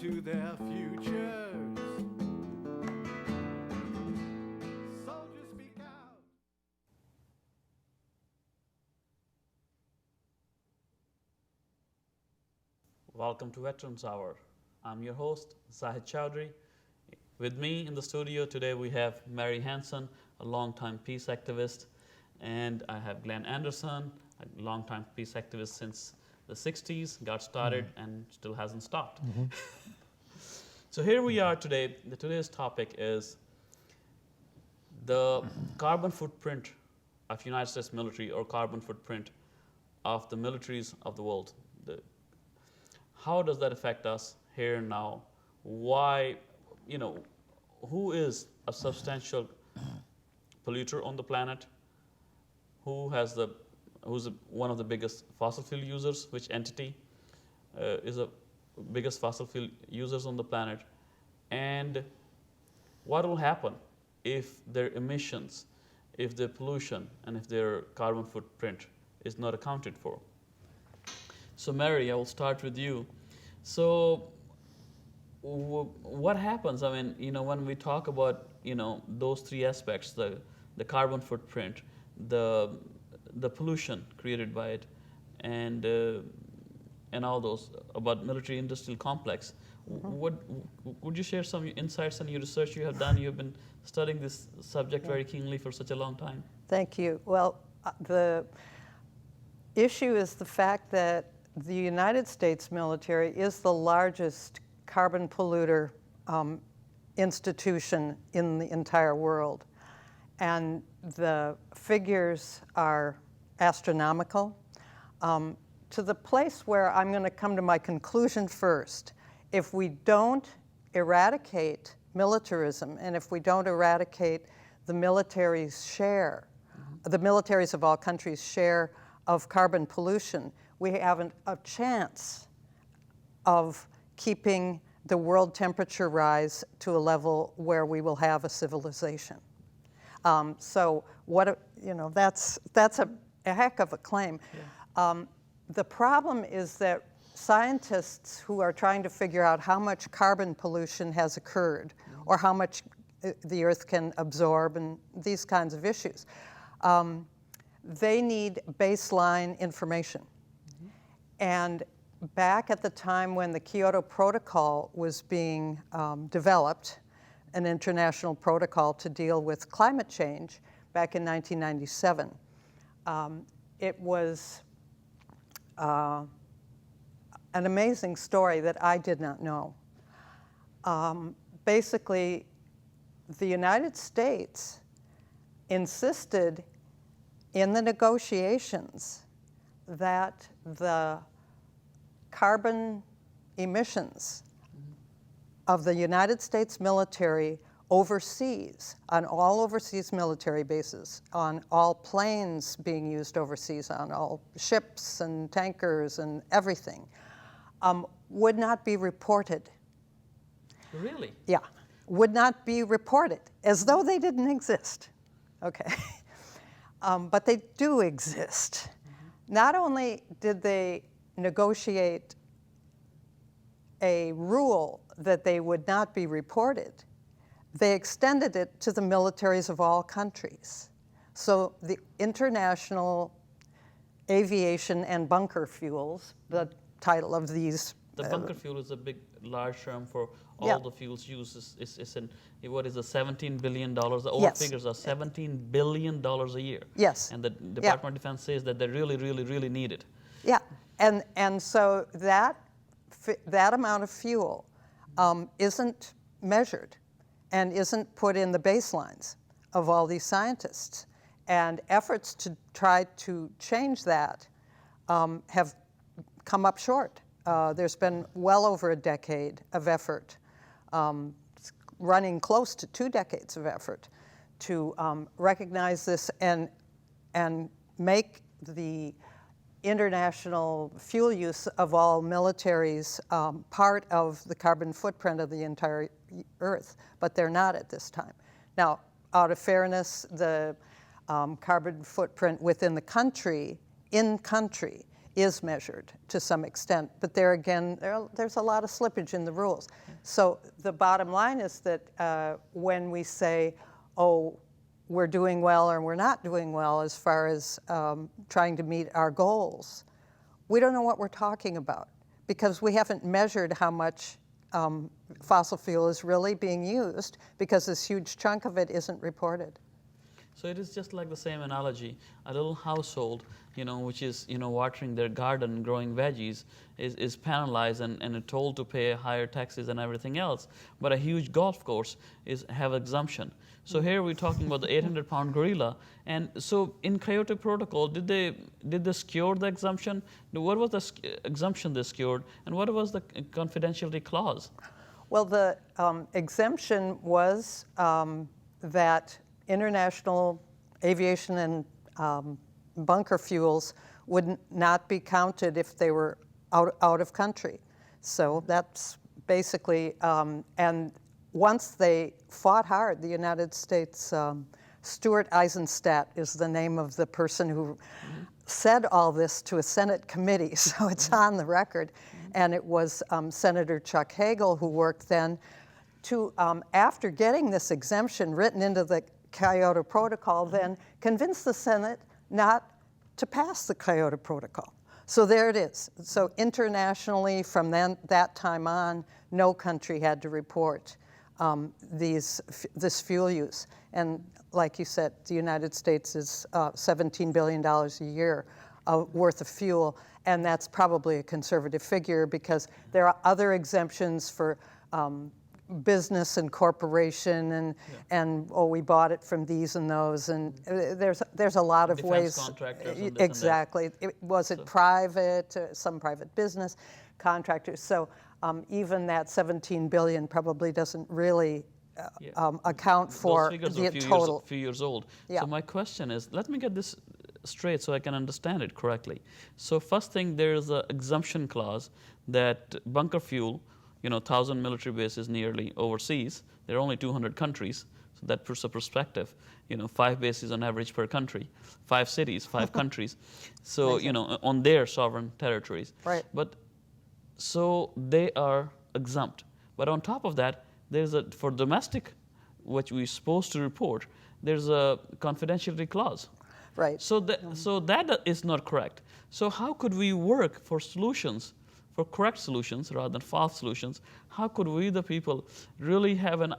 to their futures. Soldiers speak out. Welcome to Veterans Hour. I'm your host, Zahid Chowdhury. With me in the studio today we have Mary Hanson, a longtime peace activist, and I have Glen Anderson, a longtime peace activist since the 60s, got started and still hasn't stopped. So here we are today. Today's topic is the carbon footprint of United States military, or carbon footprint of the militaries of the world. How does that affect us here and now? Why, who is a substantial polluter on the planet? Who's one of the biggest fossil fuel users? Which entity is the biggest fossil fuel users on the planet? And what will happen if their emissions, if their pollution, and if their carbon footprint is not accounted for? So Mary, I will start with you. So what happens, when we talk about, those three aspects, the carbon footprint, the pollution created by it, and all those about military-industrial complex. Would you share some insights on your research you have done? You have been studying this subject very keenly for such a long time. Thank you. Well, the issue is the fact that the United States military is the largest carbon polluter institution in the entire world. And the figures are astronomical, to the place where I'm going to come to my conclusion first. If we don't eradicate militarism, and if we don't eradicate the military's share, the militaries of all countries' share of carbon pollution, we haven't a chance of keeping the world temperature rise to a level where we will have a civilization. So that's a heck of a claim. Yeah. The problem is that scientists who are trying to figure out how much carbon pollution has occurred, or how much the Earth can absorb, and these kinds of issues, they need baseline information. And back at the time when the Kyoto Protocol was being developed, an international protocol to deal with climate change back in 1997, it was an amazing story that I did not know. Basically, the United States insisted in the negotiations that the carbon emissions of the United States military overseas, on all overseas military bases, on all planes being used overseas, on all ships and tankers and everything, would not be reported. Really? Yeah, would not be reported, as though they didn't exist. Okay, but they do exist. Not only did they negotiate a rule that they would not be reported, they extended it to the militaries of all countries. So the International Aviation and Bunker Fuels, the title of these. The bunker fuel is a large term for all the fuels used. What is it, $17 billion? The old figures are $17 billion a year. Yes. And the Department of Defense says that they really, really, really need it. Yeah, and so that amount of fuel isn't measured and isn't put in the baselines of all these scientists. And efforts to try to change that have come up short. There's been well over a decade of effort, running close to 2 decades of effort, to recognize this and make the international fuel use of all militaries part of the carbon footprint of the entire Earth, but they're not at this time. Now, out of fairness, the carbon footprint within the country, in country, is measured to some extent, but there again, there's a lot of slippage in the rules. So the bottom line is that when we say, oh, we're doing well or we're not doing well as far as trying to meet our goals, we don't know what we're talking about because we haven't measured how much fossil fuel is really being used because this huge chunk of it isn't reported. So it is just like the same analogy. A little household, which is, watering their garden, growing veggies, is penalized and told to pay higher taxes and everything else. But a huge golf course have exemption. So here we're talking about the 800-pound gorilla. And so in Kyoto Protocol, did they secure the exemption? What was the exemption they secured? And what was the confidentiality clause? Well, the exemption was that international aviation and bunker fuels would not be counted if they were out of country. So that's basically, and once they fought hard, the United States, Stuart Eisenstadt is the name of the person who said all this to a Senate committee, so it's on the record. And it was Senator Chuck Hagel who worked then to, after getting this exemption written into the Kyoto Protocol, then convinced the Senate not to pass the Kyoto Protocol. So there it is. So internationally, from that time on, no country had to report this fuel use. And like you said, the United States is $17 billion a year worth of fuel, and that's probably a conservative figure because there are other exemptions for business and corporation and we bought it from these and those, and there's a lot of defense ways. Contractors and this exactly. Was it private, some private business contractors? So even that 17 billion probably doesn't really account for the total. A few years old. Yeah. So my question is, let me get this straight so I can understand it correctly. So first thing, there is an exemption clause that bunker fuel, 1,000 military bases nearly overseas. There are only 200 countries, so that puts a perspective. 5 bases on average per country, 5 cities, 5 countries. So on their sovereign territories. Right. But so they are exempt. But on top of that, there's for domestic, which we're supposed to report, there's a confidentiality clause. Right. So that is not correct. So how could we work for solutions? For correct solutions rather than false solutions, how could we, the people, really have an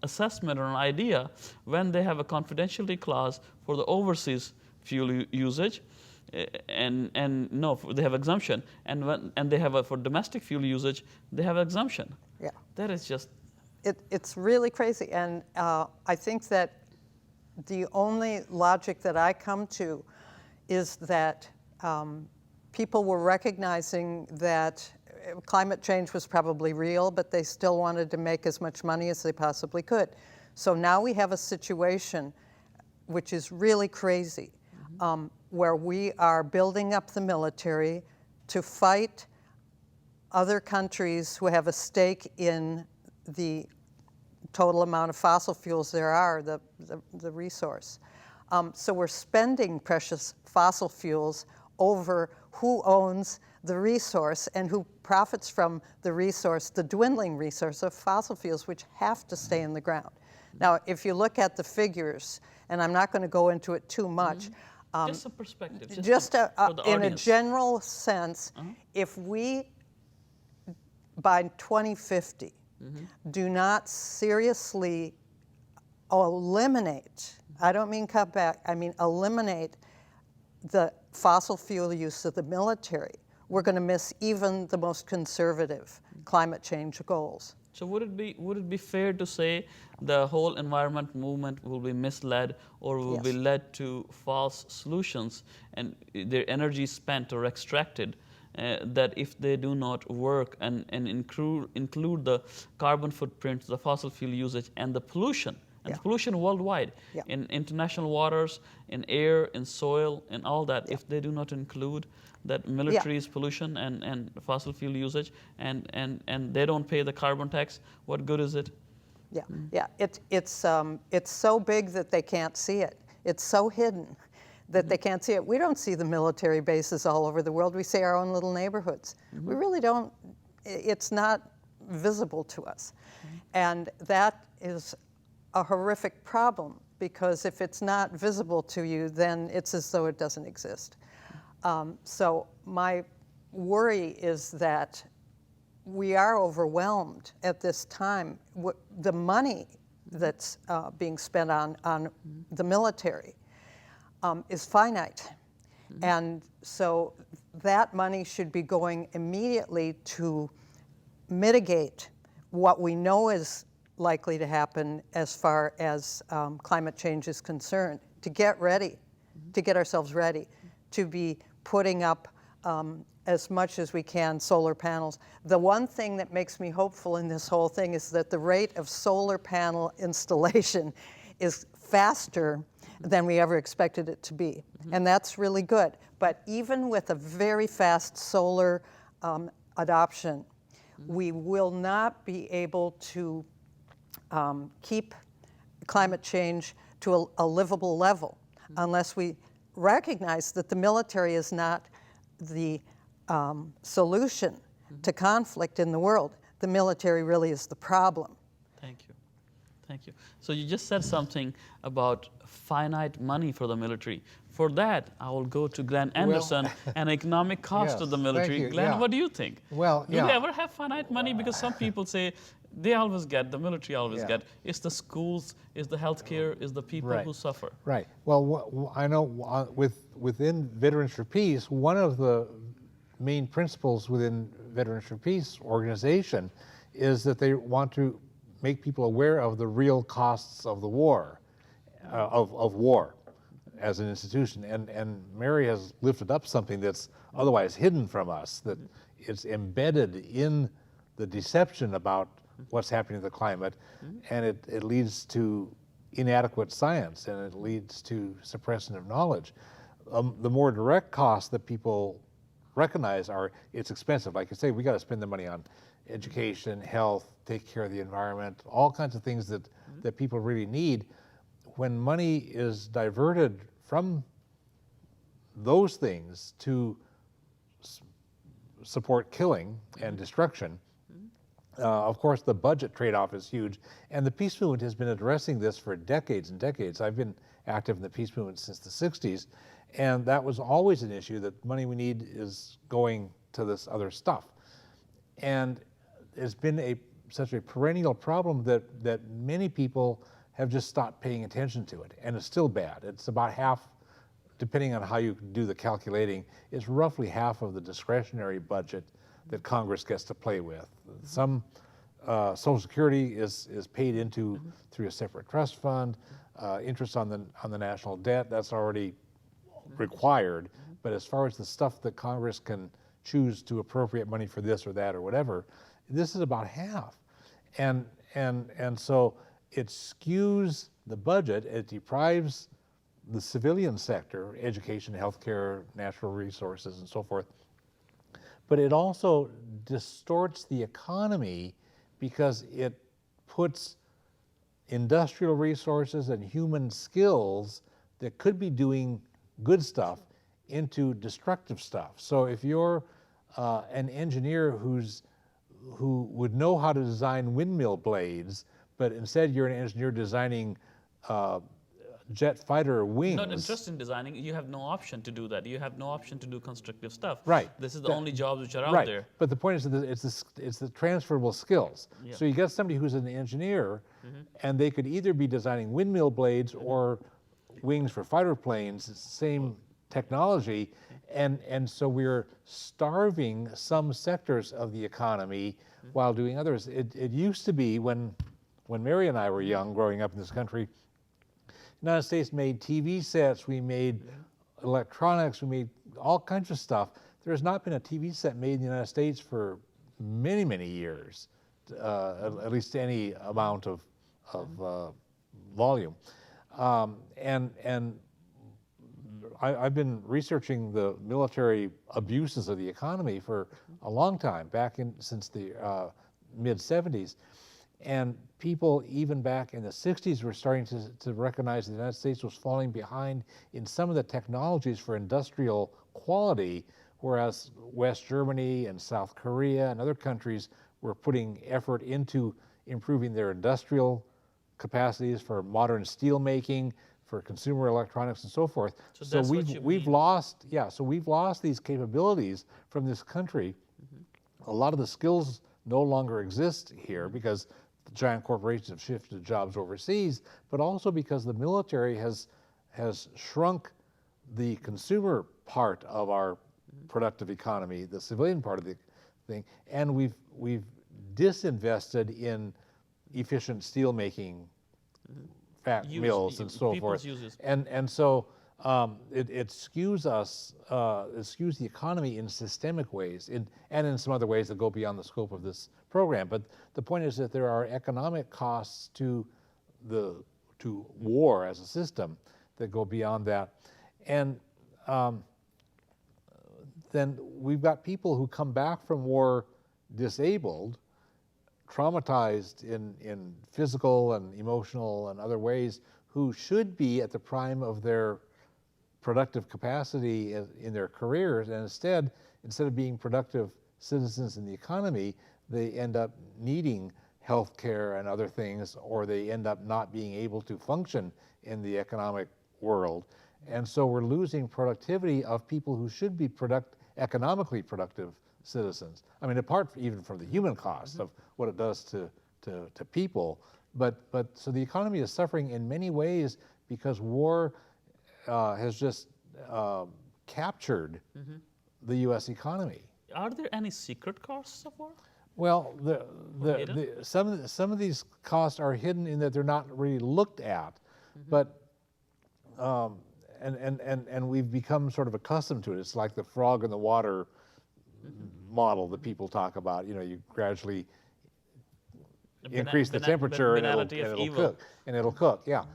assessment or an idea when they have a confidentiality clause for the overseas fuel usage, and no, they have exemption, and they have for domestic fuel usage, they have exemption. Yeah. That is just. It's really crazy, and I think that the only logic that I come to is that people were recognizing that climate change was probably real, but they still wanted to make as much money as they possibly could. So now we have a situation which is really crazy, where we are building up the military to fight other countries who have a stake in the total amount of fossil fuels there are, the resource. So we're spending precious fossil fuels over who owns the resource and who profits from the resource, the dwindling resource of fossil fuels, which have to stay in the ground. Now, if you look at the figures, and I'm not going to go into it too much, just a perspective. In a general sense, if we, by 2050, do not seriously eliminate, I don't mean cut back, I mean eliminate the fossil fuel use of the military, we're going to miss even the most conservative climate change goals. So would it be fair to say the whole environment movement will be misled or will be led to false solutions and their energy spent or extracted, that if they do not work and include the carbon footprint, the fossil fuel usage, and the pollution, and the pollution worldwide, in international waters, in air, in soil, and all that, if they do not include that military's pollution and fossil fuel usage, and they don't pay the carbon tax, what good is it? It's so big that they can't see it. It's so hidden that they can't see it. We don't see the military bases all over the world. We see our own little neighborhoods. We really don't, it's not visible to us. And that is a horrific problem, because if it's not visible to you, then it's as though it doesn't exist. So my worry is that we are overwhelmed at this time. The money that's being spent on the military is finite. And so that money should be going immediately to mitigate what we know is likely to happen as far as climate change is concerned, to get ready, to get ourselves ready, to be putting up as much as we can solar panels. The one thing that makes me hopeful in this whole thing is that the rate of solar panel installation is faster than we ever expected it to be. And that's really good. But even with a very fast solar adoption, we will not be able to keep climate change to a livable level unless we recognize that the military is not the solution to conflict in the world. The military really is the problem. Thank you. Thank you. So you just said something about finite money for the military. For that, I will go to Glen Anderson and economic cost of the military. you. Glen, Yeah. what do you think? Well, do they ever have finite money? Because some people say they always get, the military always get. It's the schools, it's the healthcare, it's the people who suffer. Right. Well, I know within Veterans for Peace, one of the main principles within Veterans for Peace organization is that they want to make people aware of the real costs of the war, of war as an institution. And Mary has lifted up something that's otherwise hidden from us, that it's embedded in the deception about what's happening to the climate, and it leads to inadequate science, and it leads to suppression of knowledge. The more direct costs that people recognize are, it's expensive. Like you say, we got to spend the money on education, health, take care of the environment, all kinds of things that people really need. When money is diverted from those things to support killing and destruction, of course, the budget trade-off is huge, and the peace movement has been addressing this for decades and decades. I've been active in the peace movement since the 60s, and that was always an issue, that money we need is going to this other stuff. And it's been such a perennial problem that many people have just stopped paying attention to it, and it's still bad. It's about half, depending on how you do the calculating, it's roughly half of the discretionary budget that Congress gets to play with. Some Social Security is paid into through a separate trust fund. Interest on the national debt, that's already required. But as far as the stuff that Congress can choose to appropriate money for this or that or whatever, this is about half. And so it skews the budget, it deprives the civilian sector, education, healthcare, natural resources, and so forth. But it also distorts the economy because it puts industrial resources and human skills that could be doing good stuff into destructive stuff. So if you're an engineer who would know how to design windmill blades, but instead you're an engineer designing jet fighter wings. Not interested in designing, you have no option to do that. You have no option to do constructive stuff. Right. This is the only jobs which are out there. But the point is that it's the transferable skills. Yeah. So you get somebody who's an engineer, and they could either be designing windmill blades or wings for fighter planes. It's the same technology, and so we're starving some sectors of the economy while doing others. It used to be when Mary and I were young, growing up in this country, the United States made TV sets, we made electronics, we made all kinds of stuff. There has not been a TV set made in the United States for many, many years, at least any amount of volume. And I've been researching the military abuses of the economy for a long time, since the mid-70s. And people, even back in the 60s, were starting to recognize the United States was falling behind in some of the technologies for industrial quality, whereas West Germany and South Korea and other countries were putting effort into improving their industrial capacities for modern steel making, for consumer electronics and so forth. So that's what you we've mean. lost, yeah, so we've lost these capabilities from this country. A lot of the skills no longer exist here because the giant corporations have shifted jobs overseas, but also because the military has shrunk the consumer part of our productive economy, the civilian part of the thing, and we've disinvested in efficient steel making mills and so people's forth. uses. And so it skews us, it skews the economy in systemic ways, and in some other ways that go beyond the scope of this program. But the point is that there are economic costs to war as a system that go beyond that. And then we've got people who come back from war disabled, traumatized in physical and emotional and other ways, who should be at the prime of their productive capacity in their careers, and instead of being productive citizens in the economy, they end up needing health care and other things, or they end up not being able to function in the economic world. And so we're losing productivity of people who should be economically productive citizens. I mean, apart even from the human cost of what it does to people, but so the economy is suffering in many ways because war has just captured the U.S. economy. Are there any secret costs of war? Well, some of these costs are hidden in that they're not really looked at, but and we've become sort of accustomed to it. It's like the frog in the water model that people talk about. You know, you gradually increase the temperature and it'll cook. Yeah.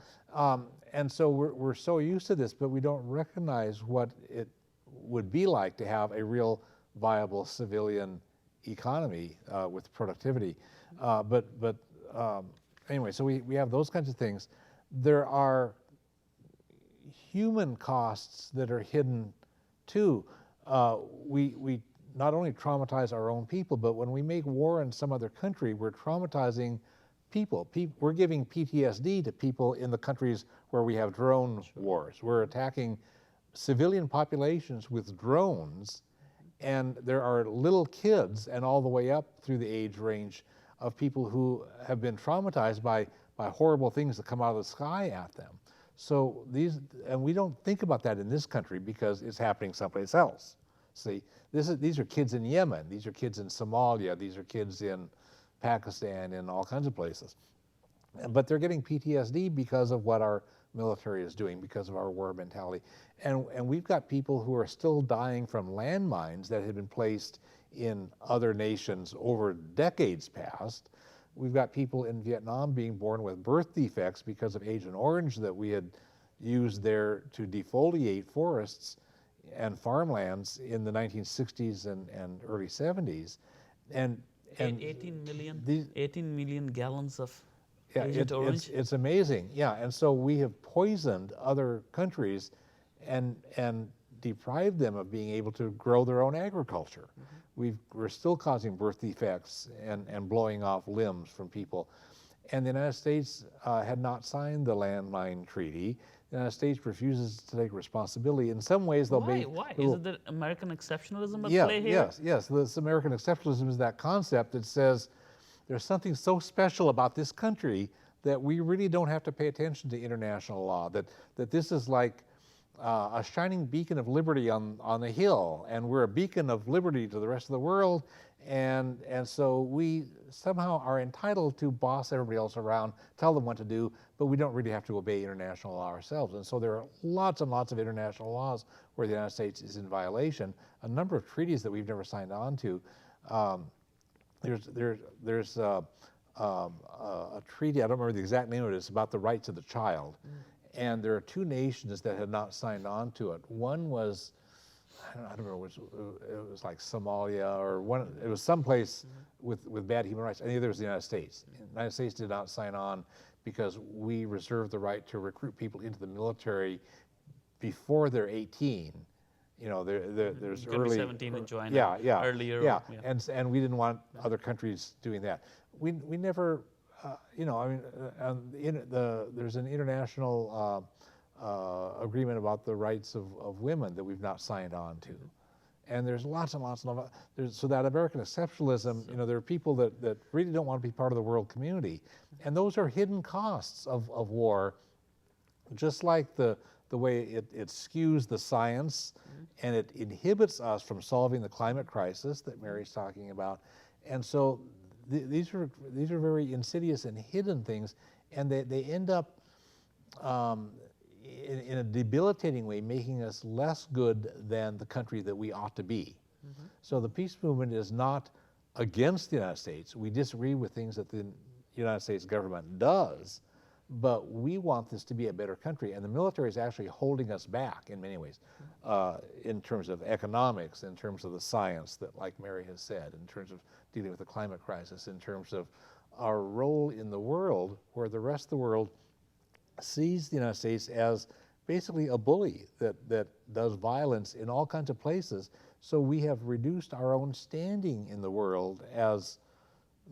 And so we're so used to this, but we don't recognize what it would be like to have a real viable civilian economy with productivity. Anyway, so we have those kinds of things. There are human costs that are hidden too. We not only traumatize our own people, but when we make war in some other country, we're traumatizing people. We're giving PTSD to people in the countries where we have drone wars. We're attacking civilian populations with drones, and there are little kids and all the way up through the age range of people who have been traumatized by horrible things that come out of the sky at them. So and we don't think about that in this country because it's happening someplace else. See, these are kids in Yemen, these are kids in Somalia, these are kids in Pakistan, in all kinds of places. But they're getting PTSD because of what our military is doing, because of our war mentality. And we've got people who are still dying from landmines that had been placed in other nations over decades past. We've got people in Vietnam being born with birth defects because of Agent Orange that we had used there to defoliate forests and farmlands in the 1960s and early 70s. And 18 million gallons of Agent Orange. It's amazing, yeah. And so we have poisoned other countries and deprived them of being able to grow their own agriculture. We're still causing birth defects and blowing off limbs from people. And the United States had not signed the landmine treaty. The United States refuses to take responsibility. In some ways, they'll be... Why? Is it the American exceptionalism at play here? Yes. This American exceptionalism is that concept that says there's something so special about this country that we really don't have to pay attention to international law, that this is like a shining beacon of liberty on a hill, and we're a beacon of liberty to the rest of the world, and so we somehow are entitled to boss everybody else around, tell them what to do, but we don't really have to obey international law ourselves. And so there are lots and lots of international laws where the United States is in violation. A number of treaties that we've never signed on to. There's a treaty, I don't remember the exact name of it, it's about the rights of the child. And there are two nations that had not signed on to it. One was, I don't remember which, it was like Somalia or one, it was someplace with bad human rights. And the other was the United States. The United States did not sign on because we reserve the right to recruit people into the military before they're 18. You know, there's You could be early, 17 and join earlier, earlier. and we didn't want other countries doing that. We never, you know, I mean, there's an international agreement about the rights of women that we've not signed on to. And there's lots and lots of, so that American exceptionalism, you know, there are people that really don't want to be part of the world community. And those are hidden costs of war, just like the way it skews the science and it inhibits us from solving the climate crisis that Mary's talking about. And so these are very insidious and hidden things, and they end up in a debilitating way, making us less good than the country that we ought to be. So the peace movement is not against the United States. We disagree with things that the United States government does, but we want this to be a better country, and the military is actually holding us back in many ways, in terms of economics, in terms of the science that, like Mary has said, in terms of dealing with the climate crisis, in terms of our role in the world, where the rest of the world sees the United States as basically a bully that does violence in all kinds of places. So we have reduced our own standing in the world as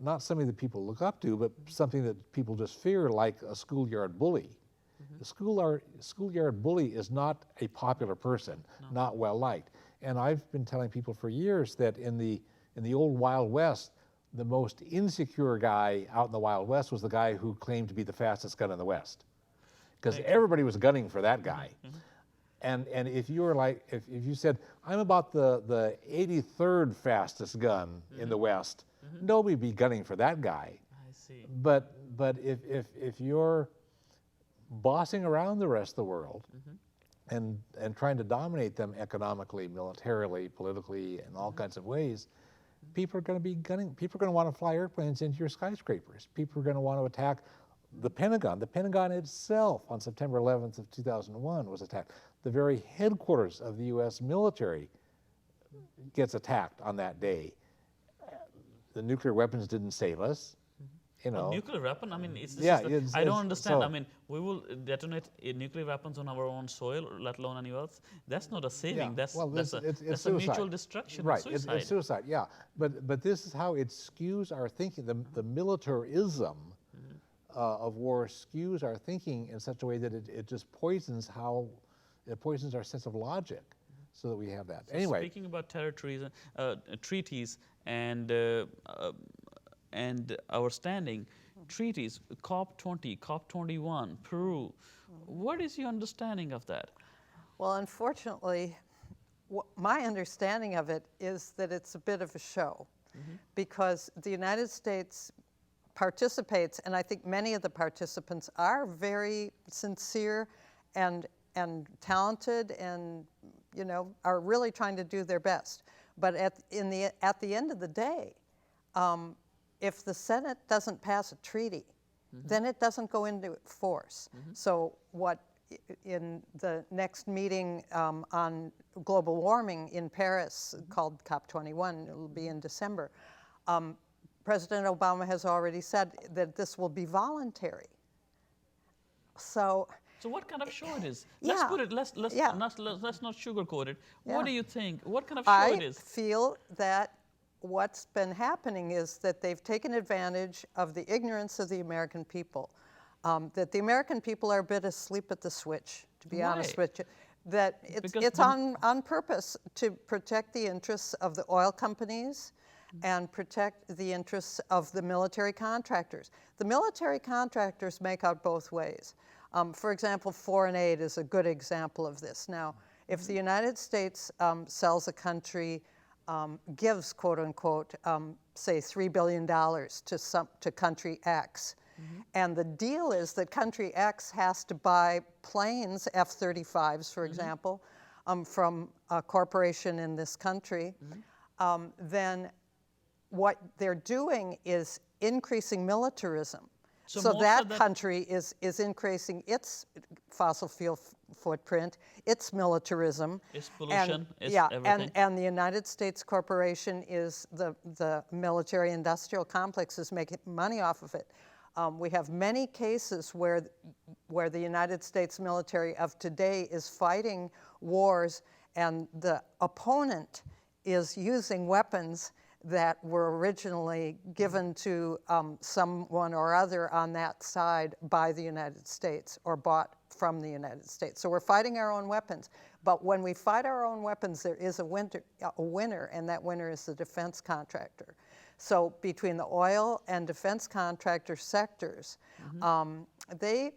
not something that people look up to, but something that people just fear, like a schoolyard bully. The schoolyard bully is not a popular person, not well liked. And I've been telling people for years that in the old Wild West, the most insecure guy out in the Wild West was the guy who claimed to be the fastest gun in the West, because everybody was gunning for that guy. And if you were like, if you said, I'm about the 83rd fastest gun in the West, nobody would be gunning for that guy. I see. But if you're bossing around the rest of the world and trying to dominate them economically, militarily, politically, in all kinds of ways, people are going to be gunning. People are going to want to fly airplanes into your skyscrapers. People are going to want to attack the Pentagon. The Pentagon itself on September 11th of 2001 was attacked. The very headquarters of the U.S. military gets attacked on that day. The nuclear weapons didn't save us, you know. A nuclear weapon? I mean, I don't it's- understand. so- I mean, we will detonate nuclear weapons on our own soil, let alone anywhere else. That's not a saving. That's it's a suicide. mutual destruction. Right, Suicide. it's suicide, yeah. But this is how it skews our thinking. The militarism of war skews our thinking in such a way that it just poisons our sense of logic, so that we have that. So anyway, speaking about territories, treaties, and our standing, treaties, COP20, COP21, Peru. What is your understanding of that? Well, unfortunately, my understanding of it is that it's a bit of a show, because the United States participates, and I think many of the participants are very sincere and talented, and you know, are really trying to do their best. But at the end of the day, if the Senate doesn't pass a treaty, then it doesn't go into force. So in the next meeting on global warming in Paris, called COP21, it will be in December, President Obama has already said that this will be voluntary. So what kind of show it is? Yeah. Let's put it. Let's Yeah. let's not sugarcoat it. Yeah. What do you think? What kind of show I it is? feel that what's been happening is that they've taken advantage of the ignorance of the American people, that the American people are a bit asleep at the switch, to be honest Why? with you. That Because it's on purpose to protect the interests of the oil companies and protect the interests of the military contractors. The military contractors make out both ways. For example, foreign aid is a good example of this. Now, if the United States sells a country, gives, quote unquote, say $3 billion to country X, and the deal is that country X has to buy planes, F-35s, for example, from a corporation in this country, then what they're doing is increasing militarism. So So most that of that- country is increasing its fossil fuel footprint, its militarism. Its pollution, its yeah, everything. and the United States corporation is the military industrial complex is making money off of it. We have many cases where the United States military of today is fighting wars and the opponent is using weapons that were originally given to someone or other on that side by the United States or bought from the United States. So we're fighting our own weapons. But when we fight our own weapons, there is a winner, and that winner is the defense contractor. So between the oil and defense contractor sectors, they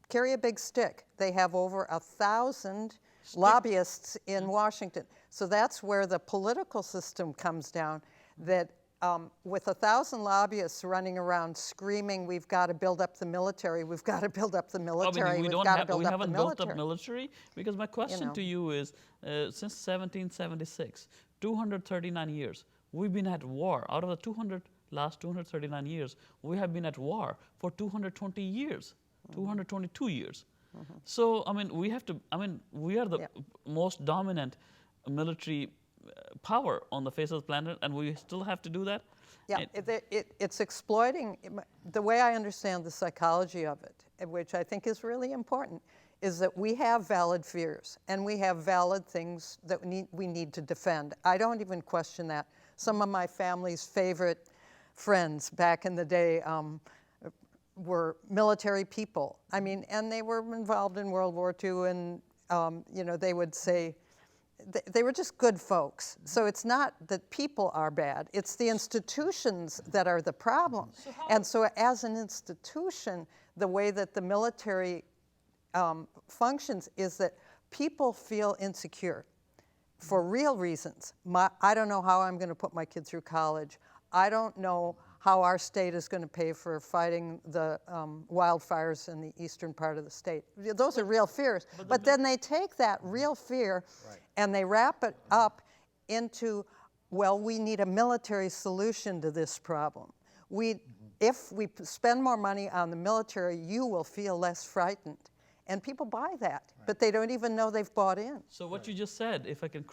carry a big stick. They have over 1,000 lobbyists in Washington. So that's where the political system comes down, that with 1,000 lobbyists running around screaming, we've got to build up the military, we've got to build up the military, we've got to build we up the haven't built military. up military? Because my question know. to you is, since 1776, 239 years, we've been at war. Out of the last 239 years, we have been at war for 220 years, 222 years. So, I mean, we are the most dominant military power on the face of the planet, and we still have to do that? Yeah, it's exploiting, the way I understand the psychology of it, which I think is really important, is that we have valid fears and we have valid things that we need to defend. I don't even question that. Some of my family's favorite friends back in the day were military people. I mean, and they were involved in World War II, and you know, they would say, they were just good folks. So it's not that people are bad, it's the institutions that are the problem. And so as an institution, the way that the military functions is that people feel insecure for real reasons. I don't know how I'm going to put my kid through college. I don't know how our state is going to pay for fighting the wildfires in the eastern part of the state. Those are real fears. But then they take that real fear and they wrap it up into, well, we need a military solution to this problem. If we spend more money on the military, you will feel less frightened. And people buy that, but they don't even know they've bought in. So what you just said, if I can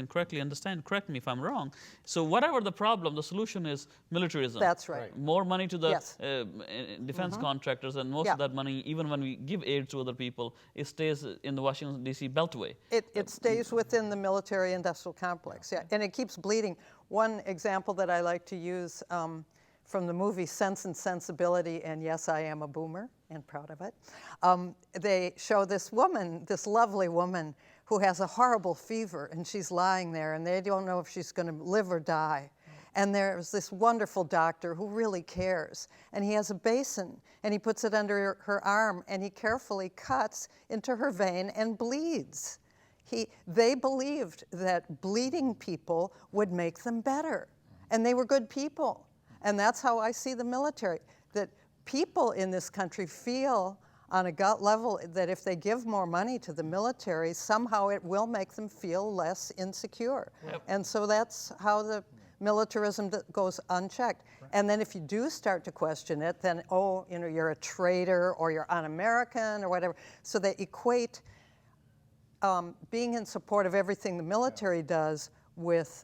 correctly understand, correct me if I'm wrong. So whatever the problem, the solution is militarism. That's right. More money to the Yes. defense contractors, and most of that money, even when we give aid to other people, it stays in the Washington, D.C. beltway. It stays within the military-industrial complex, yeah, and it keeps bleeding. One example that I like to use from the movie Sense and Sensibility, and yes, I am a boomer and proud of it. They show this woman, this lovely woman, who has a horrible fever, and she's lying there, and they don't know if she's going to live or die. And there's this wonderful doctor who really cares, and he has a basin, and he puts it under her arm, and he carefully cuts into her vein and bleeds. They believed that bleeding people would make them better, and they were good people. And that's how I see the military, that people in this country feel on a gut level that if they give more money to the military, somehow it will make them feel less insecure. Yep. And so that's how the militarism goes unchecked. And then if you do start to question it, then, oh, you know, you're a traitor or you're un-American or whatever. So they equate being in support of everything the military does with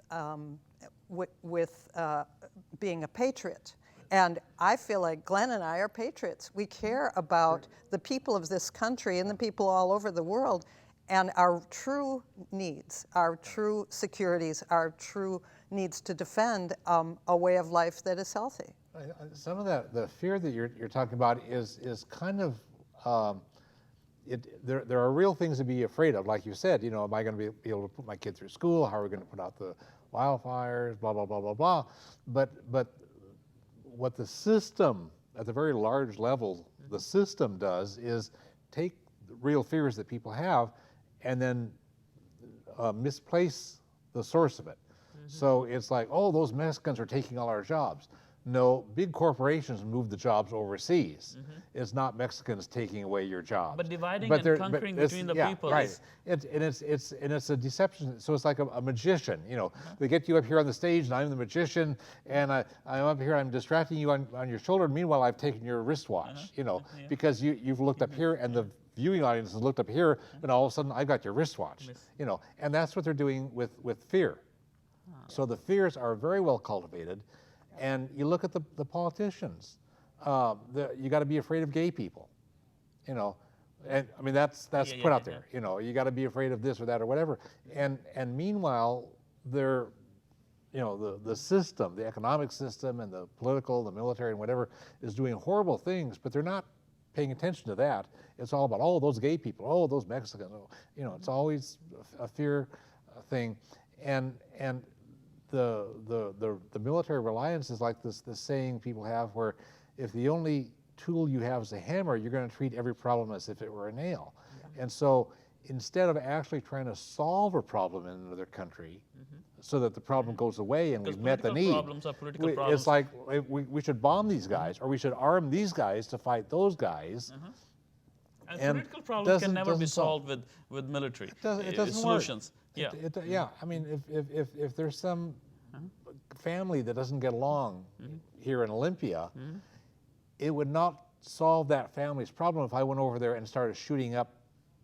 being a patriot. And I feel like Glenn and I are patriots. We care about the people of this country and the people all over the world and our true needs, our true securities, our true needs to defend a way of life that is healthy. Some of the fear that you're talking about is kind of, there are real things to be afraid of. Like you said, you know, am I going to be able to put my kid through school? How are we going to put out the wildfires, blah, blah, blah, blah, blah. But what the system, at the very large level, the system does is take the real fears that people have and then misplace the source of it. So it's like, oh, those Mexicans are taking all our jobs. No, big corporations move the jobs overseas. It's not Mexicans taking away your jobs. But dividing But and they're- conquering it's- between the yeah, people right. is- It's a deception. So it's like a magician. You know, they get you up here on the stage, and I'm the magician, and I'm up here, I'm distracting you on your shoulder. Meanwhile, I've taken your wristwatch. You know, because you've looked up here, and the viewing audience has looked up here, and all of a sudden I've got your wristwatch. You know, and that's what they're doing with fear. So the fears are very well cultivated, and you look at the politicians. You got to be afraid of gay people, you know, and I mean that's put out there. You know, you got to be afraid of this or that or whatever. And meanwhile, they're, you know, the system, the economic system, and the political, the military, and whatever is doing horrible things, but they're not paying attention to that. It's all about those gay people, those Mexicans. You know, it's always a fear thing, and the military reliance is like this saying people have where if the only tool you have is a hammer, you're going to treat every problem as if it were a nail. And so instead of actually trying to solve a problem in another country so that the problem goes away and we've met the need, problems are political problems. it's like we should bomb these guys or we should arm these guys to fight those guys. And political problems can never be solved with military It doesn't solutions. Work. Yeah, I mean, if there's some family that doesn't get along here in Olympia, it would not solve that family's problem if I went over there and started shooting up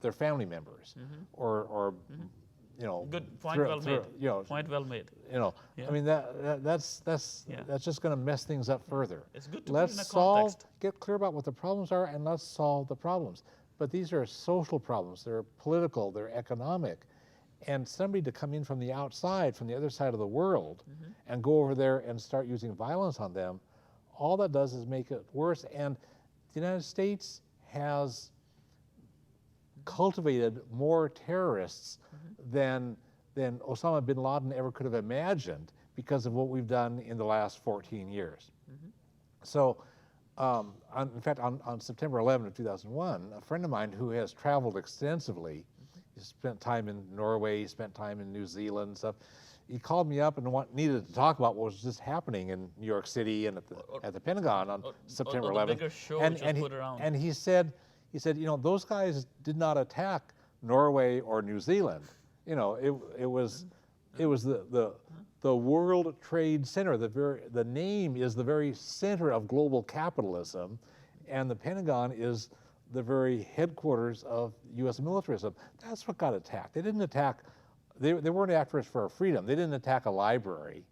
their family members, or you know, Good point, well made. You know, Point well made. you know, I mean that's just going to mess things up further. It's good to put it in a Let's solve, context. get clear about what the problems are, and let's solve the problems. But these are social problems. They're political. They're economic. And somebody to come in from the outside, from the other side of the world, and go over there and start using violence on them, all that does is make it worse. And the United States has cultivated more terrorists than Osama bin Laden ever could have imagined because of what we've done in the last 14 years. So, in fact, on September 11 of 2001, a friend of mine who has traveled extensively, he spent time in Norway, he spent time in New Zealand and stuff, he called me up and needed to talk about what was just happening in New York City and at the Pentagon on September 11th. The bigger show which was put around. And he said, you know, those guys did not attack Norway or New Zealand. You know, it was the World Trade Center. The name is the very center of global capitalism, and the Pentagon is the very headquarters of U.S. militarism. That's what got attacked. They didn't attack. They weren't after us for our freedom. They didn't attack a library.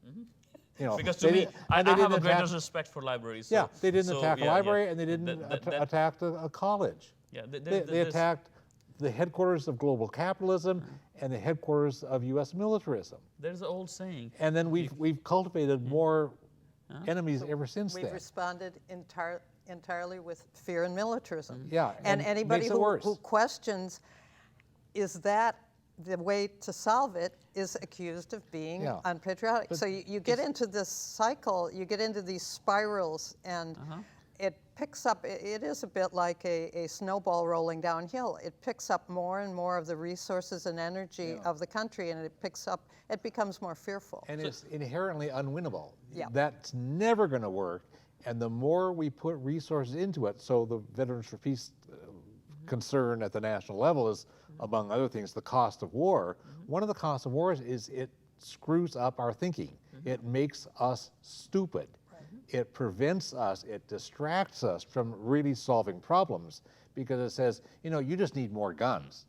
You know, Because to me, I have a greater respect for libraries. So, yeah, they didn't attack a library, and they didn't attack a college. Yeah, They attacked the headquarters of global capitalism and the headquarters of U.S. militarism. There's an old saying. And then we've cultivated more enemies ever since We've then. responded entirely with fear and militarism. Yeah, And and anybody makes it worse. who questions, is that the way to solve it, is accused of being Yeah. unpatriotic. So you get into this cycle, you get into these spirals, and it picks up, it is a bit like a snowball rolling downhill. It picks up more and more of the resources and energy of the country, and it becomes more fearful. And it's inherently unwinnable. Yeah. That's never going to work. And the more we put resources into it, so the Veterans for Peace concern at the national level is, among other things, the cost of war. One of the costs of war is it screws up our thinking. It makes us stupid. It prevents us, it distracts us from really solving problems because it says, you know, you just need more guns.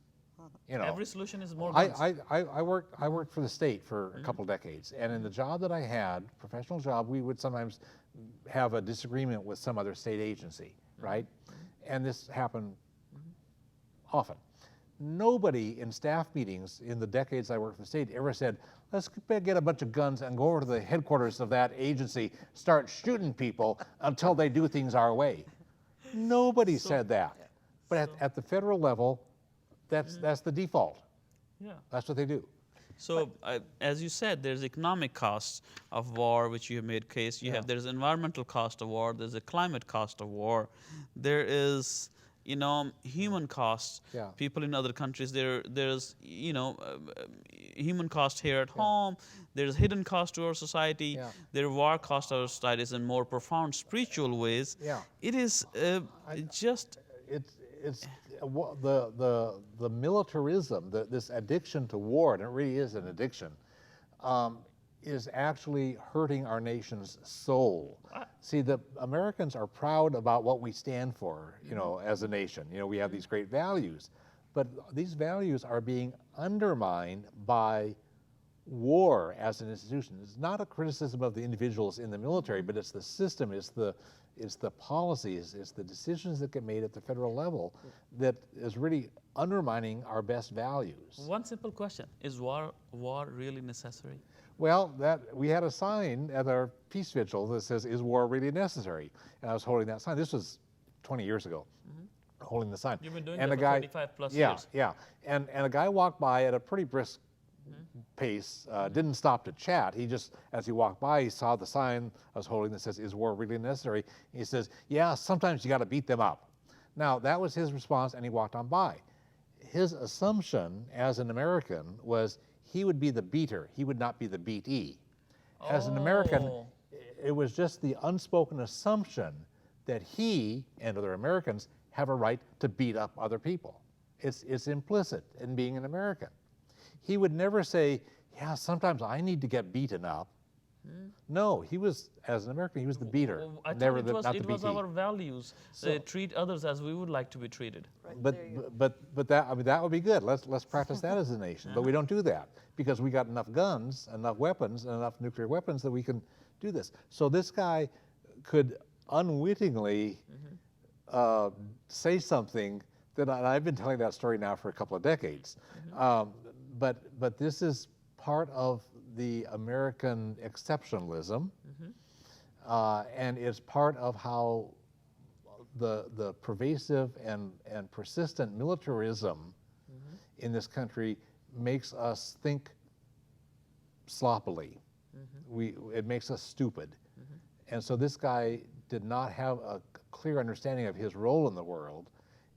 You know, Every solution is more guns. I worked for the state for a couple decades, and in the job that I had, professional job, we would sometimes have a disagreement with some other state agency, right? And this happened often. Nobody in staff meetings in the decades I worked for the state ever said, let's get a bunch of guns and go over to the headquarters of that agency, start shooting people until they do things our way. Nobody said that. But at the federal level, that's the default. Yeah. That's what they do. So, as you said, there's economic costs of war, which you have made case. There's environmental cost of war. There's a climate cost of war. There is human costs. Yeah. People in other countries, there's human cost here at home. There's hidden cost to our society. Yeah. There are cost to our societies in more profound spiritual ways. Yeah. It is just It's the militarism, this addiction to war, and it really is an addiction, is actually hurting our nation's soul. See, the Americans are proud about what we stand for, as a nation. We have these great values, but these values are being undermined by war as an institution. It's not a criticism of the individuals in the military, but it's the system, it's the policies, it's the decisions that get made at the federal level that is really undermining our best values. one simple question: is war really necessary? Well, we had a sign at our peace vigil that says, "Is war really necessary?" And I was holding that sign. This was 20 years ago, holding the sign. You've been doing and that a for guy, 25 plus yeah, years. Yeah, and a guy walked by at a pretty brisk pace, didn't stop to chat. He just, as he walked by, he saw the sign I was holding that says, "Is war really necessary?" He says, "Yeah, sometimes you got to beat them up." Now, that was his response, and he walked on by. His assumption as an American was he would be the beater, he would not be the beatee. As an American, Oh. it was just the unspoken assumption that he and other Americans have a right to beat up other people. It's implicit in being an American. He would never say, "Yeah, sometimes I need to get beaten up." No, he was, as an American, he was the beater, Well, I never thought not the it was beatee. our values. Treat others as we would like to be treated. But that would be good. Let's practice that as a nation. But we don't do that because we got enough guns, enough weapons, and enough nuclear weapons that we can do this. So this guy could unwittingly say something that I've been telling that story now for a couple of decades. But this is part of the American exceptionalism, and it's part of how the pervasive and persistent militarism in this country makes us think sloppily. It makes us stupid. And so this guy did not have a clear understanding of his role in the world.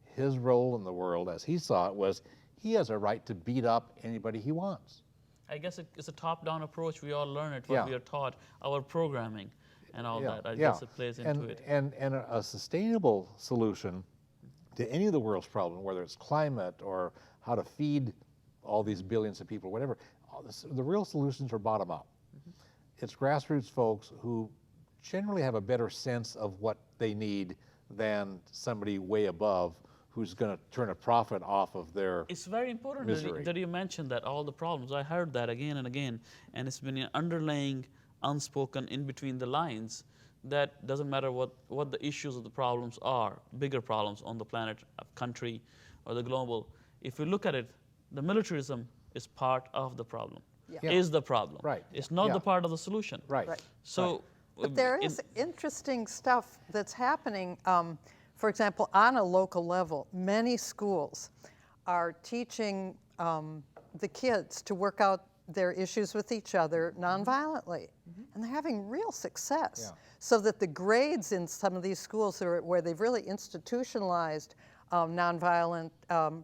His role in the world, as he saw it, was he has a right to beat up anybody he wants. I guess it's a top-down approach. We all learn it, what we are taught, our programming and all that. I guess it plays into it. And a sustainable solution to any of the world's problems, whether it's climate or how to feed all these billions of people, whatever, the real solutions are bottom-up. It's grassroots folks who generally have a better sense of what they need than somebody way above who's going to turn a profit off of their It's very important misery. that you mentioned that all the problems. I heard that again and again, and it's been an underlying, unspoken in between the lines that doesn't matter what the issues of the problems are, bigger problems on the planet, country, or the global. If you look at it, the militarism is part of the problem, is the problem. Right. It's not the part of the solution. Right. So, But there is interesting stuff that's happening. For example, on a local level, many schools are teaching the kids to work out their issues with each other nonviolently. And they're having real success. So that the grades in some of these schools where they've really institutionalized nonviolent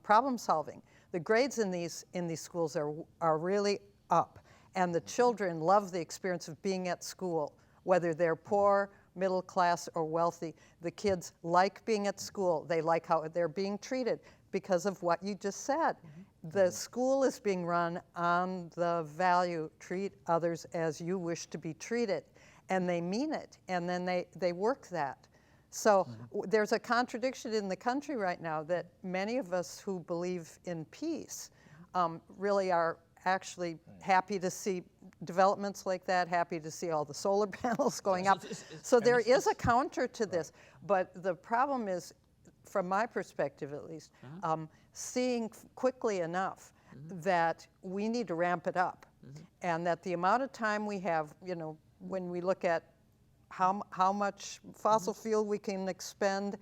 problem solving, the grades in these schools are really up. And the children love the experience of being at school, whether they're poor, middle class, or wealthy. The kids like being at school. They like how they're being treated because of what you just said. The school is being run on the value, treat others as you wish to be treated. And they mean it, and then they work that. So there's a contradiction in the country right now that many of us who believe in peace really are actually happy to see developments like that, happy to see all the solar panels going up. So there is a counter to this, but the problem is, from my perspective at least, seeing quickly enough that we need to ramp it up, and that the amount of time we have, when we look at how much fossil fuel we can expend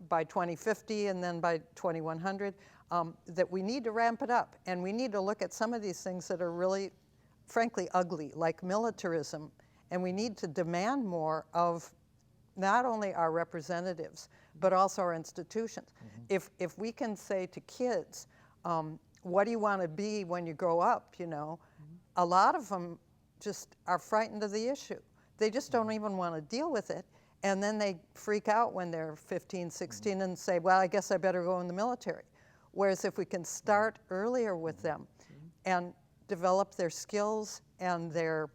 by 2050 and then by 2100, that we need to ramp it up. And we need to look at some of these things that are really, frankly, ugly, like militarism. And we need to demand more of not only our representatives, but also our institutions. If we can say to kids, what do you want to be when you grow up, you know, a lot of them just are frightened of the issue. They just don't even want to deal with it. And then they freak out when they're 15, 16 and say, well, I guess I better go in the military. Whereas if we can start earlier with them and develop their skills and their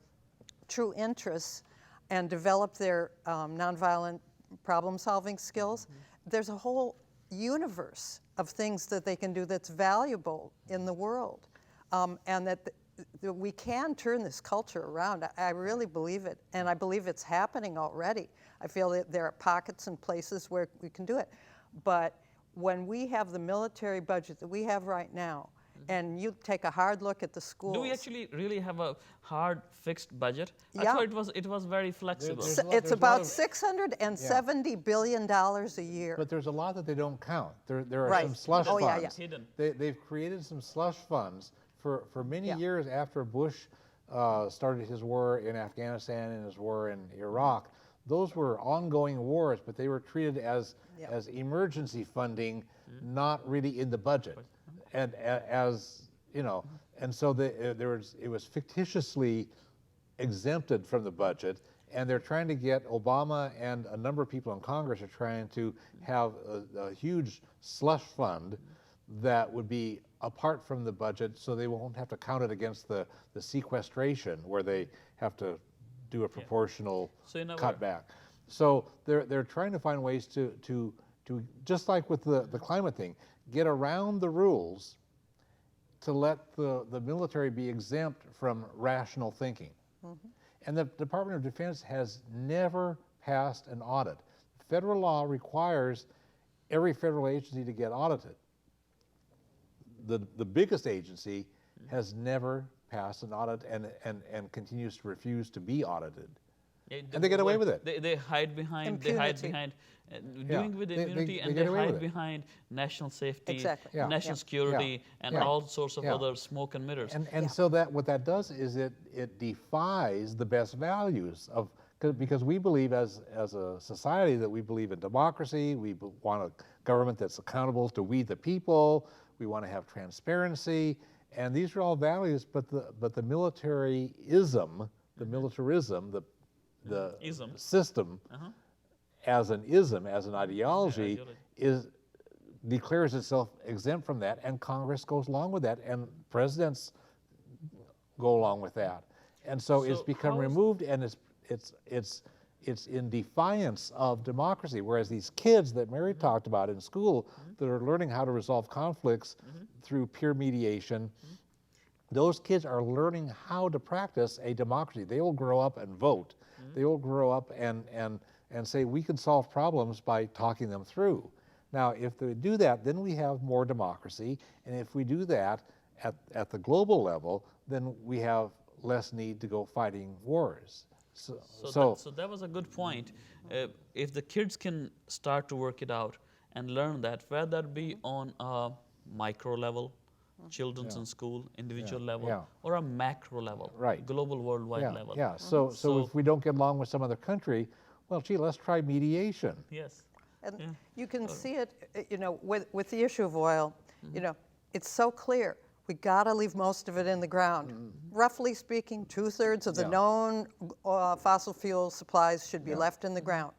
true interests and develop their nonviolent problem-solving skills, there's a whole universe of things that they can do that's valuable in the world. And that we can turn this culture around. I really believe it, and I believe it's happening already. I feel that there are pockets and places where we can do it. But when we have the military budget that we have right now, and you take a hard look at the schools. Do we actually really have a hard fixed budget? I Yeah. thought it was very flexible. There's a lot- It's there's a lot about of- $670 billion a year. But there's a lot that they don't count. There are Right. some slush Oh, funds. yeah, yeah. Hidden. They've created some slush funds for many Yeah. years after Bush started his war in Afghanistan and his war in Iraq. Those were ongoing wars, but they were treated as Yeah. as emergency funding, not really in the budget, and as you know, and so it was fictitiously exempted from the budget, and they're trying to get Obama and a number of people in Congress are trying to have a huge slush fund that would be apart from the budget, so they won't have to count it against the sequestration where they have to do a proportional So in a way- cutback. So they're trying to find ways to just like with the climate thing, get around the rules to let the military be exempt from rational thinking. And the Department of Defense has never passed an audit. Federal law requires every federal agency to get audited. The biggest agency has never passed an audit and continues to refuse to be audited. Yeah, And they get away with it. They hide behind. They hide Impunity. behind Yeah, doing with they immunity, and get they away with hide it. behind national safety, Exactly. Yeah. national Yeah. security, and Yeah. all sorts of Yeah. other smoke and mirrors. And so that what that does is it defies the best values of because we believe as a society that we believe in democracy. We want a government that's accountable to we the people. We want to have transparency, and these are all values. But the militarism, the Ism. system, as an ism, as an ideology, ideology. declares itself exempt from that, and Congress goes along with that, and presidents go along with that, and so it's So become how is- removed, and it's in defiance of democracy. Whereas these kids that Mary talked about in school that are learning how to resolve conflicts through peer mediation, those kids are learning how to practice a democracy. They will grow up and vote. They will grow up and say we can solve problems by talking them through. Now, if they do that, then we have more democracy, and if we do that at the global level, then we have less need to go fighting wars. So that was a good point. If the kids can start to work it out and learn that, whether that be on a micro level, children's in school, individual level, yeah. or a macro level, Right. global worldwide yeah, level. yeah. So if we don't get along with some other country, well, gee, let's try mediation. Yes. And Yeah. you can see it, you know, with the issue of oil, you know, it's so clear. We got to leave most of it in the ground. Roughly speaking, 2/3 of the Yeah. known fossil fuel supplies should be left in the ground.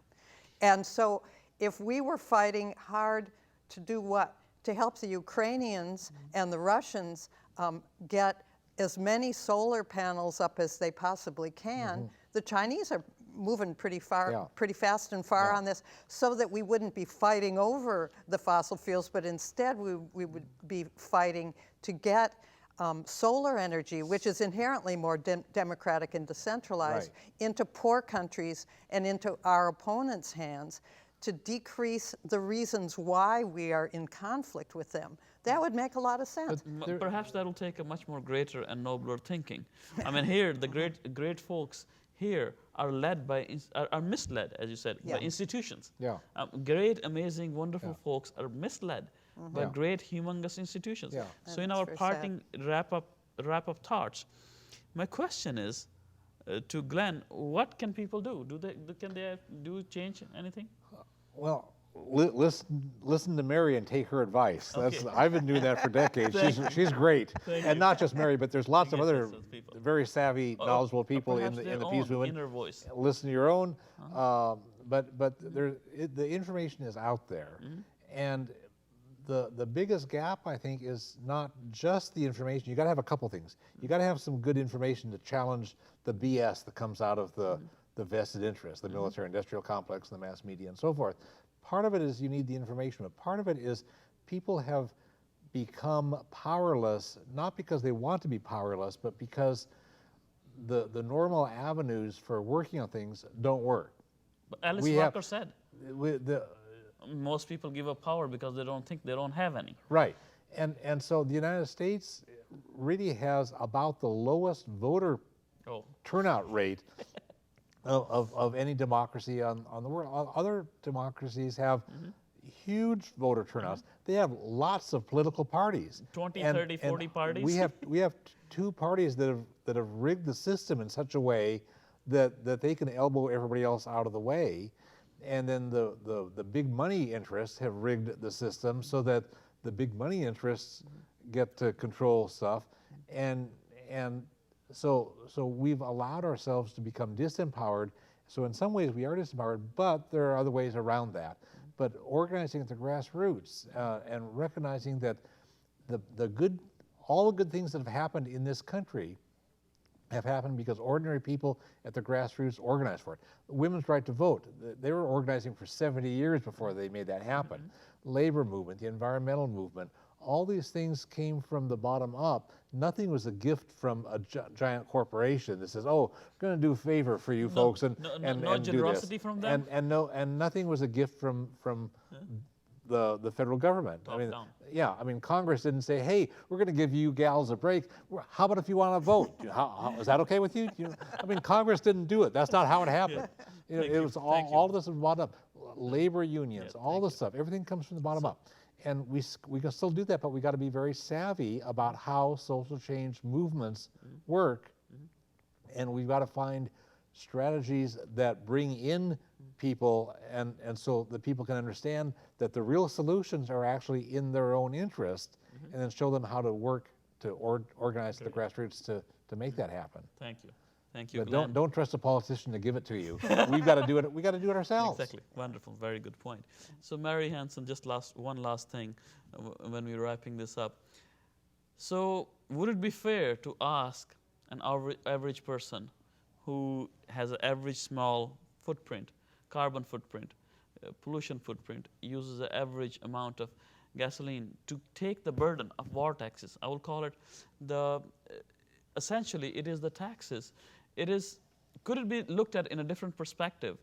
And so if we were fighting hard to do what? To help the Ukrainians and the Russians get as many solar panels up as they possibly can, the Chinese are moving pretty far, Yeah. pretty fast and far Yeah. on this, so that we wouldn't be fighting over the fossil fuels, but instead we would be fighting to get solar energy, which is inherently more democratic and decentralized, into poor countries and into our opponents' hands to decrease the reasons why we are in conflict with them. That would make a lot of sense. Perhaps that will take a much more greater and nobler thinking. I mean, here the great folks here are led by are misled, as you said, Yeah. by institutions. Yeah. Great, amazing, wonderful Yeah. folks are misled by Yeah. great, humongous institutions. Yeah. So in That's our very parting wrap up thoughts, my question is to Glenn: what can people do? Can they change anything? Well, listen to Mary and take her advice. Okay. I've been doing that for decades. She's great, Thank and you. not just Mary, but there's lots of Yes, other yes, people. very savvy, knowledgeable people in Perhaps the their peace own movement. inner voice. Listen to your own, but the information is out there, and the biggest gap, I think, is not just the information. You got to have a couple things. You got to have some good information to challenge the BS that comes out of the vested interest, the military-industrial complex, the mass media, and so forth. Part of it is you need the information, but part of it is people have become powerless, not because they want to be powerless, but because the normal avenues for working on things don't work. But Alice We Walker have- said The, most people give up power because they don't think they don't have any. right, and so the United States really has about the lowest voter Oh, turnout rate of any democracy on the world. Other democracies have huge voter turnouts. They have lots of political parties. 20, And- 30, 40 and parties? We have two parties that have rigged the system in such a way that they can elbow everybody else out of the way. And then the big money interests have rigged the system so that the big money interests get to control stuff. And so we've allowed ourselves to become disempowered. So in some ways we are disempowered, but there are other ways around that. But organizing at the grassroots and recognizing that all the good things that have happened in this country have happened because ordinary people at the grassroots organized for it. Women's right to vote, they were organizing for 70 years before they made that happen. Labor movement, the environmental movement, all these things came from the bottom up. Nothing was a gift from a giant corporation that says, "Oh, we're going to do a favor for you folks and no and do generosity this." from them? And nothing was a gift from the federal government. I mean, Top-down. yeah, I mean, Congress didn't say, "Hey, we're going to give you gals a break. How about if you want to vote? Is that okay with you?" I mean, Congress didn't do it. That's not how it happened. It was all of this was bottom up. Labor unions, all this stuff, everything comes from the bottom up. And we can still do that, but we got to be very savvy about how social change movements work, and we've got to find strategies that bring in people, and so that people can understand that the real solutions are actually in their own interest, and then show them how to work to organize the grassroots to make that happen. thank you. Thank you, But Glenn. don't trust a politician to give it to you. We've got to do it. We got to do it ourselves. Exactly. Wonderful. Very good point. So, Mary Hanson, just one last thing when we're wrapping this up. So, would it be fair to ask an average person who has an average small footprint, carbon footprint, pollution footprint, uses an average amount of gasoline, to take the burden of war taxes? I will call it essentially it is the taxes. Could it be looked at in a different perspective?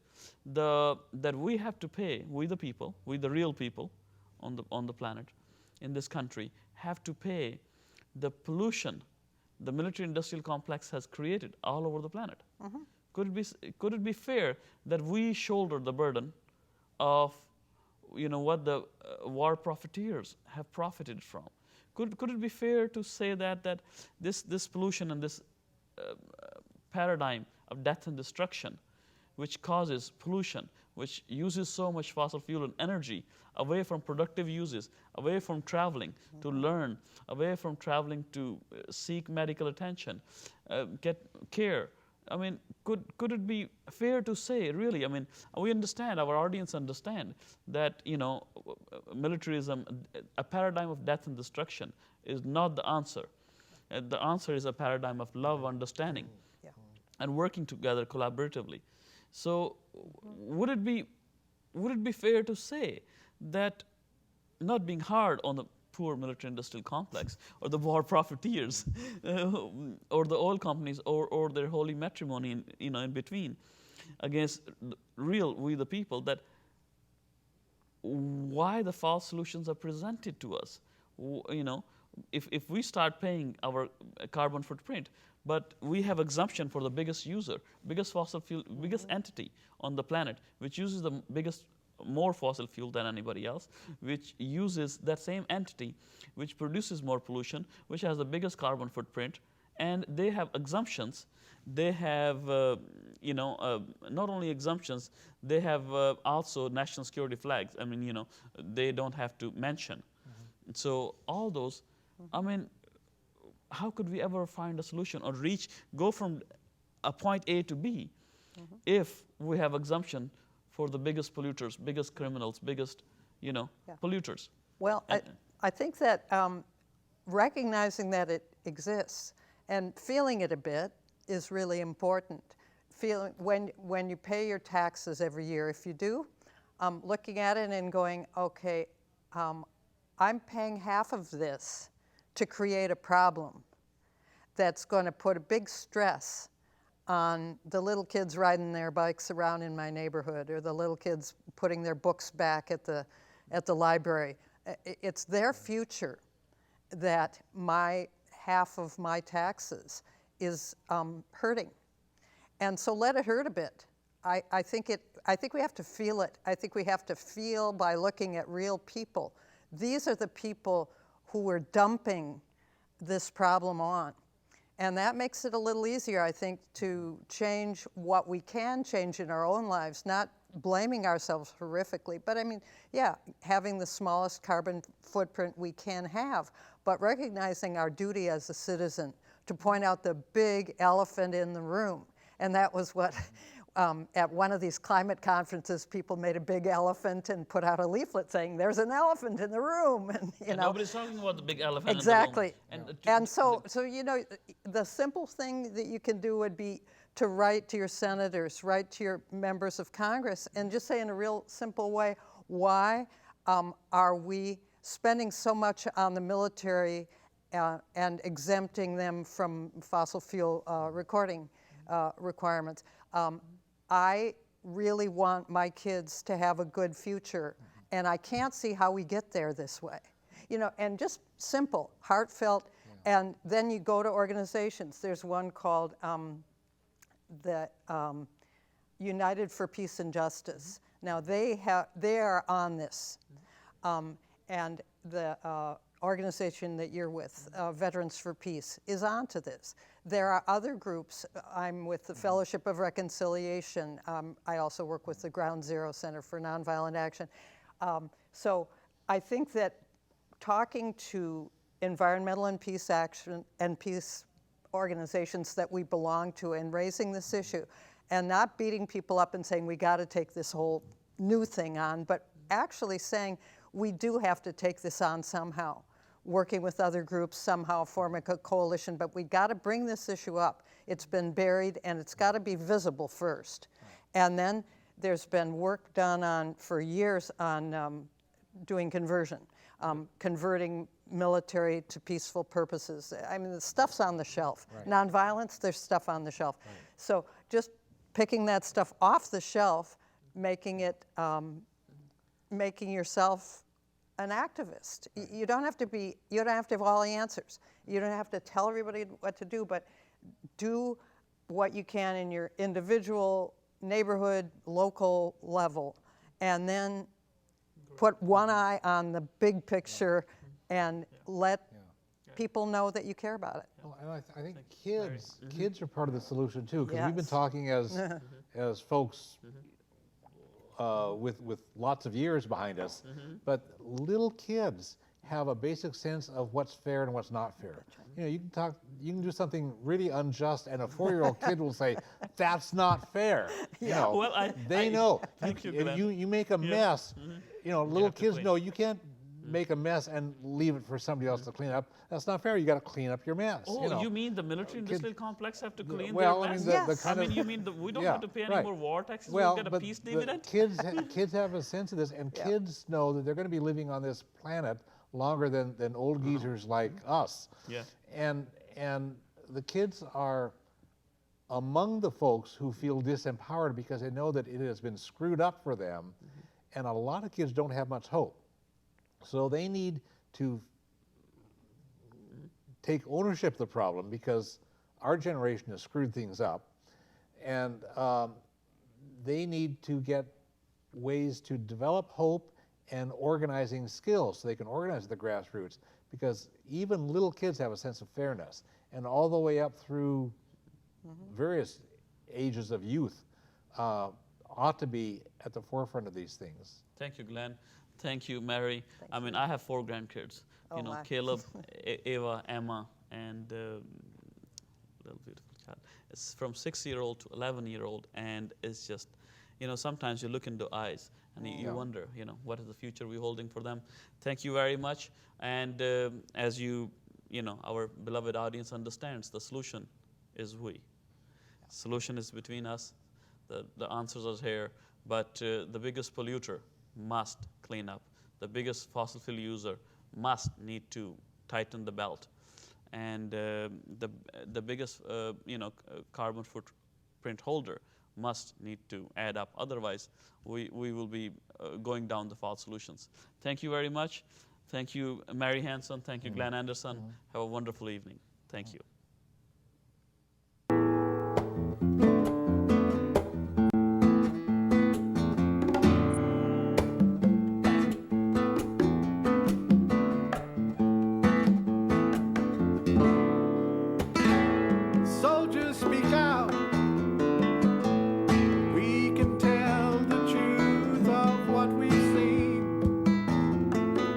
That we have to pay, we the people, we the real people on the planet, in this country, have to pay the pollution the military-industrial complex has created all over the planet. Could it be fair that we shoulder the burden of what the war profiteers have profited from? Could it be fair to say that this pollution and this paradigm of death and destruction, which causes pollution, which uses so much fossil fuel and energy away from productive uses, away from traveling to learn, away from traveling to seek medical attention, get care? I mean, could it be fair to say, really? I mean, we understand, our audience understand that militarism, a paradigm of death and destruction, is not the answer. The answer is a paradigm of love, understanding, and working together collaboratively. So, would it be fair to say that, not being hard on the poor military-industrial complex or the war profiteers or the oil companies or their holy matrimony in between, against we the people, that why the false solutions are presented to us? If we start paying our carbon footprint, but we have exemption for the biggest user, biggest fossil fuel, biggest entity on the planet, which uses the more fossil fuel than anybody else, which uses that same entity, which produces more pollution, which has the biggest carbon footprint, and they have exemptions. They have, not only exemptions, they have also national security flags. I mean, they don't have to mention. So all those, I mean, how could we ever find a solution or go from a point A to B if we have exemption for the biggest polluters, biggest criminals, biggest, polluters? Well, I think that recognizing that it exists and feeling it a bit is really important. Feeling when you pay your taxes every year, if you do, looking at it and going, okay, I'm paying half of this to create a problem that's going to put a big stress on the little kids riding their bikes around in my neighborhood, or the little kids putting their books back at the library. It's their future that half of my taxes is hurting. And so let it hurt a bit. I think we have to feel it. I think we have to feel by looking at real people. These are the people who we're dumping this problem on. And that makes it a little easier, I think, to change what we can change in our own lives, not blaming ourselves horrifically, but I mean, yeah, having the smallest carbon footprint we can have, but recognizing our duty as a citizen to point out the big elephant in the room. And that was what, at one of these climate conferences, people made a big elephant and put out a leaflet saying, there's an elephant in the room. And, nobody's talking about the big elephant exactly. in the room. And so, the simple thing that you can do would be to write to your senators, write to your members of Congress, and just say in a real simple way, why are we spending so much on the military and exempting them from fossil fuel requirements? I really want my kids to have a good future, and I can't see how we get there this way. And just simple, heartfelt, and then you go to organizations. There's one called the United for Peace and Justice. Now they are on this, and the organization that you're with, Veterans for Peace, is onto this. There are other groups. I'm with the Fellowship of Reconciliation. I also work with the Ground Zero Center for Nonviolent Action. So I think that talking to environmental and peace action and peace organizations that we belong to and raising this issue and not beating people up and saying we got to take this whole new thing on, but actually saying we do have to take this on somehow, working with other groups, somehow forming a coalition, but we got to bring this issue up. It's been buried and it's got to be visible first. And then there's been work done for years on doing conversion, converting military to peaceful purposes. I mean, the stuff's on the shelf. Right. Nonviolence, there's stuff on the shelf. Right. So just picking that stuff off the shelf, making yourself an activist. You don't have to have all the answers. You don't have to tell everybody what to do, but do what you can in your individual, neighborhood, local level, and then put one eye on the big picture and let people know that you care about it. Well, and I think kids are part of the solution too, because we've been Yes. talking as folks with lots of years behind us, but little kids have a basic sense of what's fair and what's not fair. You can do something really unjust, and a 4-year-old kid will say, "That's not fair." Well, they know. Thank you, If Glenn. you make a mess, little have to kids clean. know you can't make a mess and leave it for somebody else to clean up. That's not fair. You got to clean up your mess. Oh, you mean the military industrial complex have to clean well, their I mean, mess? the kind I mean, of- you mean we don't yeah, have to pay any right. more war taxes? Well, We'll get a but peace the dividend? kids have a sense of this, and kids know that they're going to be living on this planet longer than old geezers like us. Yeah. And the kids are among the folks who feel disempowered because they know that it has been screwed up for them, and a lot of kids don't have much hope. So they need to take ownership of the problem because our generation has screwed things up, and they need to get ways to develop hope and organizing skills so they can organize the grassroots. because even little kids have a sense of fairness, and all the way up through various ages of youth ought to be at the forefront of these things. Thank you, Glenn. Thank you, Mary. I mean, I have 4 grandkids. Oh, You know, my. Caleb, Ava, Emma, and little beautiful child. It's from 6-year-old to 11-year-old, and it's just, you know, sometimes you look into eyes and you wonder, you know, what is the future we're holding for them. Thank you very much. And as you know, our beloved audience understands, the solution is we. Solution is between us. The answers are here, but the biggest polluter must clean up. The biggest fossil fuel user must need to tighten the belt, and the biggest carbon footprint holder must need to add up. Otherwise, we will be going down the false solutions. Thank you very much. Thank you, Mary Hanson. Thank you, Glen Anderson. Have a wonderful evening. Thank you. Soldiers, speak out. We can tell the truth of what we've seen.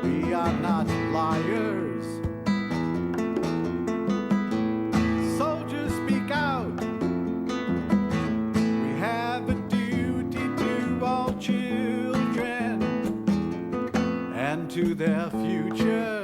We are not liars. Soldiers, speak out. We have a duty to all children and to their future.